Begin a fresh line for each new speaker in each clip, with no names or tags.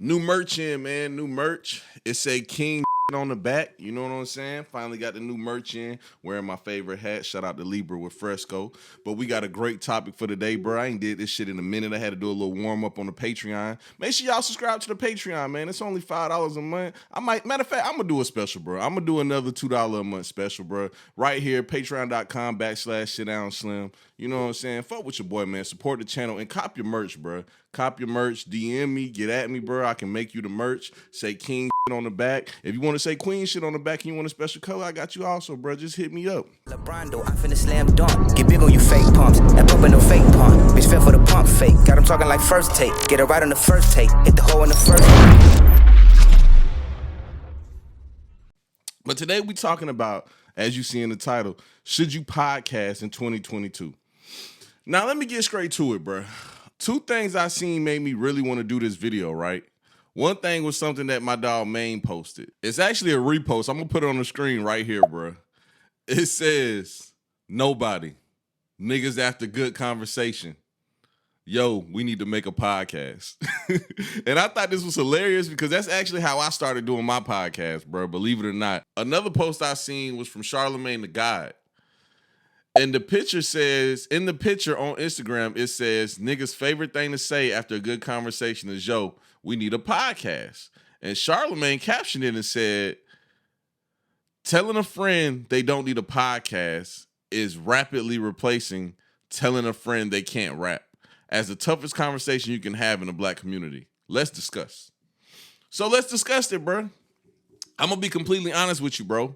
New merch in, man. New merch. It say King on the back. You know what I'm saying? Finally got the new merch in. Wearing my favorite hat. Shout out to Libra with Fresco. But we got a great topic for today, bro. I ain't did this shit in a minute. I had to do a little warm up on the Patreon. Make sure y'all subscribe to the Patreon, man. It's only $5 a month. Matter of fact, I'm gonna do a special, bro. I'm gonna do another $2 a month special, bro. Right here, patreon.com/SitDownSlim. You know what I'm saying? Fuck with your boy, man. Support the channel and cop your merch, bro. Cop your merch. DM me. Get at me, bro. I can make you the merch. Say King on the back. If you want to say Queen shit on the back and you want a special color, I got you also, bro. Just hit me up.
LeBron, though, I finna slam dunk. Get big on you fake pumps. That pumpin' no fake pump. Bitch fell for the pump fake. Got him talking like first take. Get it right on the first take. Hit the hole in the first take.
But today we talking about, as you see in the title, should you podcast in 2022? Now, let me get straight to it, bro. Two things I seen made me really want to do this video, right? One thing was something that my dog Maine posted. It's actually a repost. I'm going to put it on the screen right here, bro. It says, nobody. Niggas after good conversation. Yo, we need to make a podcast. And I thought this was hilarious because that's actually how I started doing my podcast, bro. Believe it or not. Another post I seen was from Charlemagne the God. And the picture says, in the picture on Instagram, it says, niggas' favorite thing to say after a good conversation is, yo, we need a podcast. And Charlemagne captioned it and said, telling a friend they don't need a podcast is rapidly replacing telling a friend they can't rap as the toughest conversation you can have in the black community. Let's discuss. So let's discuss it, bro. I'm going to be completely honest with you, bro.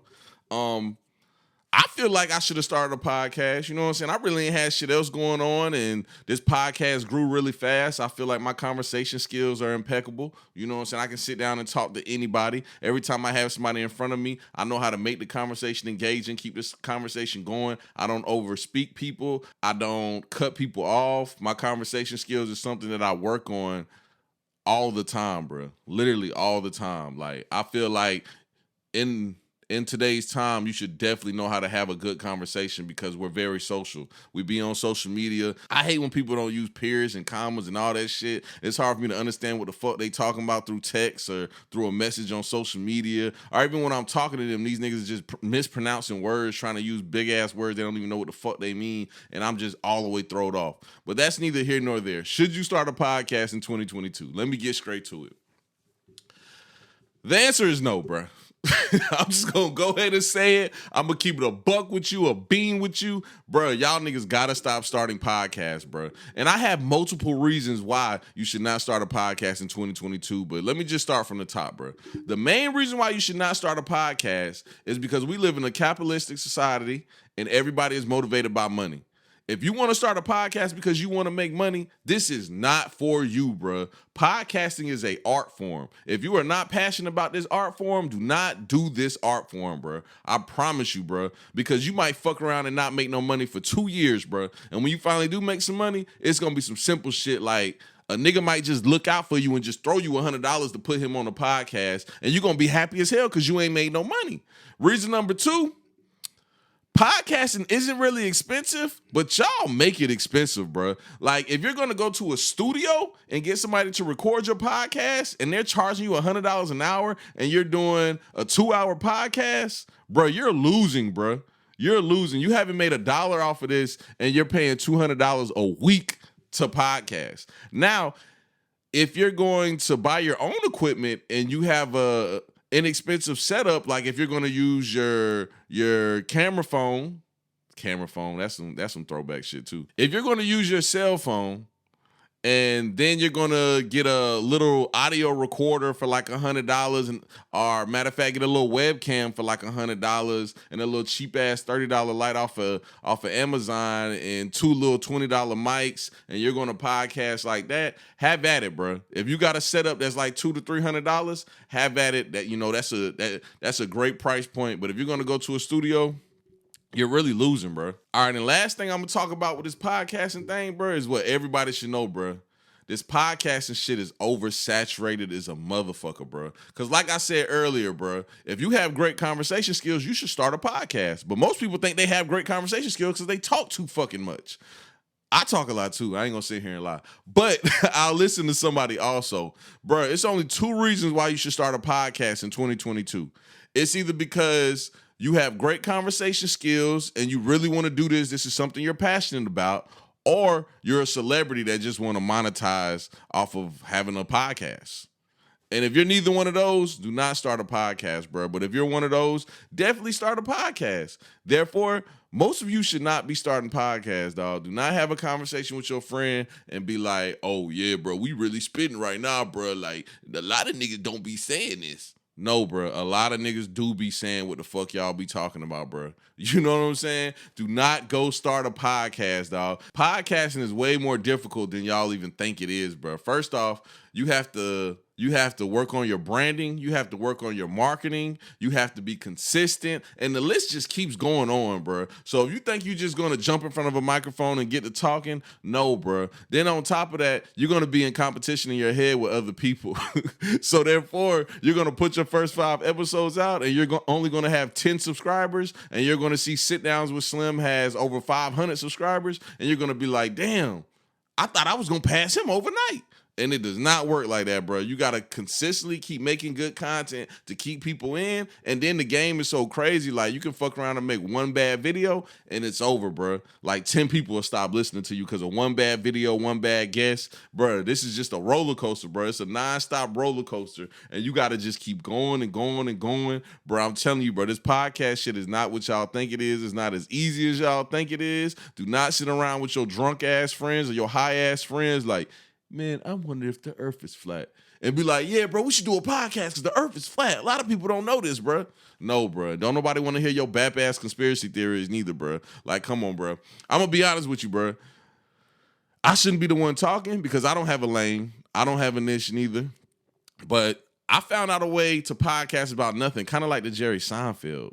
I feel like I should have started a podcast. You know what I'm saying? I really ain't had shit else going on, and this podcast grew really fast. I feel like my conversation skills are impeccable. You know what I'm saying? I can sit down and talk to anybody. Every time I have somebody in front of me, I know how to make the conversation engaging, keep this conversation going. I don't overspeak people. I don't cut people off. My conversation skills is something that I work on all the time, bro. Literally all the time. Like, I feel like in today's time, you should definitely know how to have a good conversation because we're very social. We be on social media. I hate when people don't use periods and commas and all that shit. It's hard for me to understand what the fuck they talking about through text or through a message on social media. Or even when I'm talking to them, these niggas just mispronouncing words, trying to use big-ass words they don't even know what the fuck they mean, and I'm just all the way thrown off. But that's neither here nor there. Should you start a podcast in 2022? Let me get straight to it. The answer is no, bruh. I'm just gonna go ahead and say it. I'm gonna keep it a buck with you, a bean with you, bro. Y'all niggas gotta stop starting podcasts, bro. And I have multiple reasons why you should not start a podcast in 2022. But let me just start from the top, bro. The main reason why you should not start a podcast is because we live in a capitalistic society and everybody is motivated by money. If you want to start a podcast because you want to make money, this is not for you, bro. Podcasting is an art form. If you are not passionate about this art form, do not do this art form, bro. I promise you, bro. Because you might fuck around and not make no money for 2 years, bro. And when you finally do make some money, it's going to be some simple shit like a nigga might just look out for you and just throw you $100 to put him on a podcast. And you're going to be happy as hell because you ain't made no money. Reason number 2. Podcasting isn't really expensive, but y'all make it expensive, bro. Like, if you're going to go to a studio and get somebody to record your podcast and they're charging you $100 an hour and you're doing a 2-hour podcast, bro, you're losing, bro. You're losing. You haven't made $1 off of this and you're paying $200 a week to podcast. Now, if you're going to buy your own equipment and you have a inexpensive setup, like if you're going to use your camera phone, that's some throwback shit too. If you're going to use your cell phone and then you're going to get a little audio recorder for like $100, and or matter of fact, get a little webcam for like $100 and a little cheap ass $30 light off of Amazon and 2 little $20 mics, and you're going to podcast like that, have at it, bro. If you got a setup that's like $200 to $300, have at it. That, you know, that's a great price point. But if you're going to go to a studio, you're really losing, bro. All right, and last thing I'm going to talk about with this podcasting thing, bro, is what everybody should know, bro. This podcasting shit is oversaturated as a motherfucker, bro. Because like I said earlier, bro, if you have great conversation skills, you should start a podcast. But most people think they have great conversation skills because they talk too fucking much. I talk a lot too. I ain't gonna sit here and lie. But I'll listen to somebody also. Bro, it's only 2 reasons why you should start a podcast in 2022. It's either because you have great conversation skills and you really want to do this. This is something you're passionate about. Or you're a celebrity that just want to monetize off of having a podcast. And if you're neither one of those, do not start a podcast, bro. But if you're one of those, definitely start a podcast. Therefore, most of you should not be starting podcasts, dog. Do not have a conversation with your friend and be like, oh, yeah, bro, we really spitting right now, bro. Like, a lot of niggas don't be saying this. No, bro. A lot of niggas do be saying what the fuck y'all be talking about, bro. You know what I'm saying? Do not go start a podcast, dog. Podcasting is way more difficult than y'all even think it is, bro. First off, you have to work on your branding. You have to work on your marketing. You have to be consistent. And the list just keeps going on, bro. So if you think you're just going to jump in front of a microphone and get to talking, no, bro. Then on top of that, you're going to be in competition in your head with other people. So therefore, you're going to put your first 5 episodes out and you're only going to have 10 subscribers. And you're going to see Sit Downs with Slim has over 500 subscribers. And you're going to be like, damn, I thought I was going to pass him overnight. And it does not work like that, bro. You got to consistently keep making good content to keep people in. And then the game is so crazy. Like, you can fuck around and make one bad video and it's over, bro. Like, 10 people will stop listening to you because of one bad video, one bad guest. Bro, this is just a roller coaster, bro. It's a nonstop roller coaster. And you got to just keep going and going and going. Bro, I'm telling you, bro, this podcast shit is not what y'all think it is. It's not as easy as y'all think it is. Do not sit around with your drunk ass friends or your high ass friends like, man, I wonder if the earth is flat. And be like, yeah, bro, we should do a podcast because the earth is flat. A lot of people don't know this, bro. No, bro. Don't nobody want to hear your bap-ass conspiracy theories neither, bro. Like, come on, bro. I'm going to be honest with you, bro. I shouldn't be the one talking because I don't have a lane. I don't have a niche neither. But I found out a way to podcast about nothing, kind of like the Jerry Seinfeld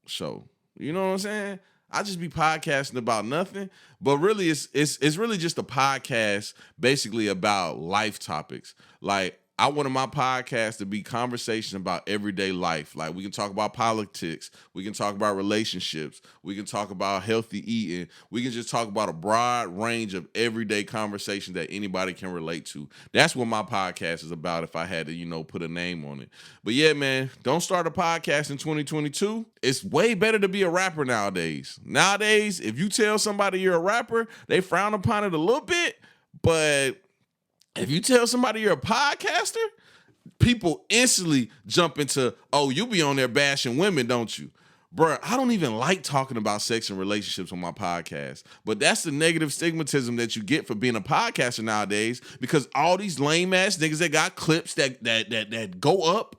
show. You know what I'm saying? I just be podcasting about nothing, but really it's really just a podcast basically about life topics. Like, I wanted my podcast to be conversation about everyday life. Like, we can talk about politics. We can talk about relationships. We can talk about healthy eating. We can just talk about a broad range of everyday conversation that anybody can relate to. That's what my podcast is about if I had to, put a name on it. But yeah, man, don't start a podcast in 2022. It's way better to be a rapper nowadays. Nowadays, if you tell somebody you're a rapper, they frown upon it a little bit, but if you tell somebody you're a podcaster, people instantly jump into, oh, you be on there bashing women, don't you? Bruh, I don't even like talking about sex and relationships on my podcast. But that's the negative stigmatism that you get for being a podcaster nowadays, because all these lame-ass niggas that got clips that go up,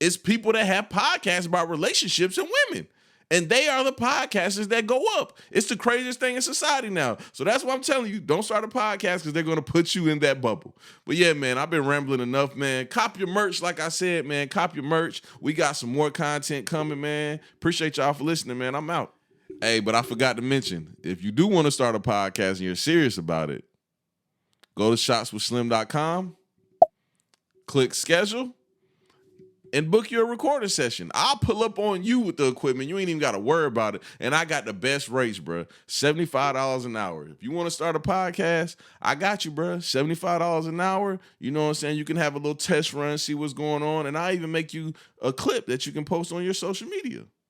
it's people that have podcasts about relationships and women. And they are the podcasters that go up. It's the craziest thing in society now. So that's why I'm telling you, don't start a podcast because they're going to put you in that bubble. But yeah, man, I've been rambling enough, man. Cop your merch, like I said, man. Cop your merch. We got some more content coming, man. Appreciate y'all for listening, man. I'm out. Hey, but I forgot to mention, if you do want to start a podcast and you're serious about it, go to shotswithslim.com, click schedule, and book your recording session. I'll pull up on you with the equipment. You ain't even got to worry about it. And I got the best rates, bro. $75 an hour. If you want to start a podcast, I got you, bro. $75 an hour. You know what I'm saying? You can have a little test run, see what's going on. And I even make you a clip that you can post on your social media.